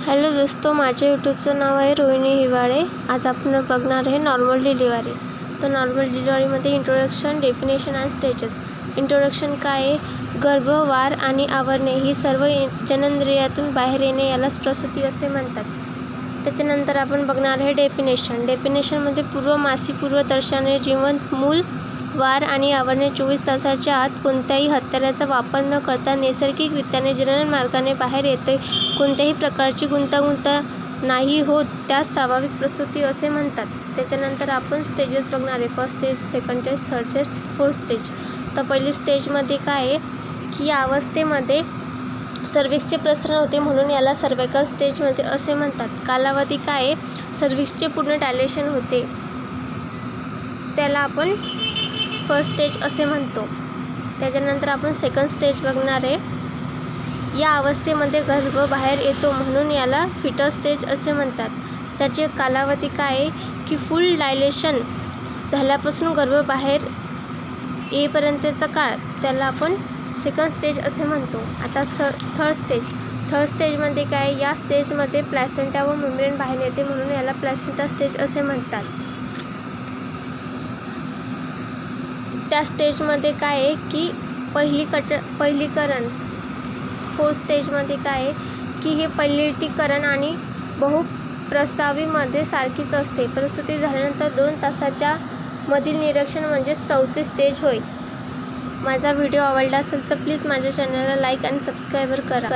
Hello दोस्तों, माझ्या यूट्यूबचं नाव आहे रोहिणी हिवाळे। आज आपण बघणार आहे नॉर्मल डिलिव्हरी। तर नॉर्मल डिलिव्हरीमध्ये इंट्रोडक्शन, डेफिनेशन आणि स्टेजेस। इंट्रोडक्शन काय आहे? गर्भ, वार आणि आवरणे ही सर्व जननेंद्रियातून बाहेर येणे यालाच प्रसूती असे म्हणतात। त्याच्यानंतर आपण बघणार आहे डेफिनेशन। डेफिनेशनमध्ये पूर्वमासी पूर्वदर्शनाने जिवंत मूल, वार आणि आवरणे 24 तासाच्या आत कोणत्याही हत्याराचा वापर न करता नैसर्गिकरित्याने जनन मार्गाने बाहेर येते, कोणत्याही प्रकारची गुंतागुंत नाही होत, त्यास स्वाभाविक प्रसूती असे म्हणतात। त्याच्यानंतर आपण स्टेजेस बघणार आहे। First stage, second stage, third stage, fourth stage. तर पहिली स्टेजमध्ये काय आहे की या अवस्थेमध्ये सर्व्हिक्सचे प्रसरण होते म्हणून याला सर्व्हायकल स्टेजमध्ये असे म्हणतात। कालावधी काय आहे? सर्व्हिक्सचे पूर्ण डायलेशन होते, त्याला आपण फर्स्ट स्टेज असे म्हणतो। त्याच्यानंतर आपण सेकंड स्टेज बघणार आहे। या अवस्थेमध्ये गर्भ बाहेर येतो म्हणून याला फिटल स्टेज असे म्हणतात। त्याचे कालावधी काय आहे की फुल डायलेशन झाल्यापासून गर्भ बाहेर येईपर्यंतचा काळ, त्याला आपण सेकंड स्टेज असे म्हणतो। आता थर्ड स्टेजमध्ये काय? या स्टेजमध्ये प्लॅसेंटा व मेम्ब्रेन बाहेर येते म्हणून याला प्लॅसेंटा स्टेज असे म्हणतात। त्या स्टेजमध्ये काय आहे की पहिलीकरण। फोर्थ स्टेजमध्ये काय आहे की हे पहिलीकरण आणि बहुप्रसावीमध्ये सारखीच असते। प्रसूती झाल्यानंतर 2 तासाच्या मधील निरीक्षण म्हणजे चौथे स्टेज होय। माझा व्हिडिओ आवडला असेल तर प्लीज माझ्या चॅनलला लाईक आणि सबस्क्राईब करा।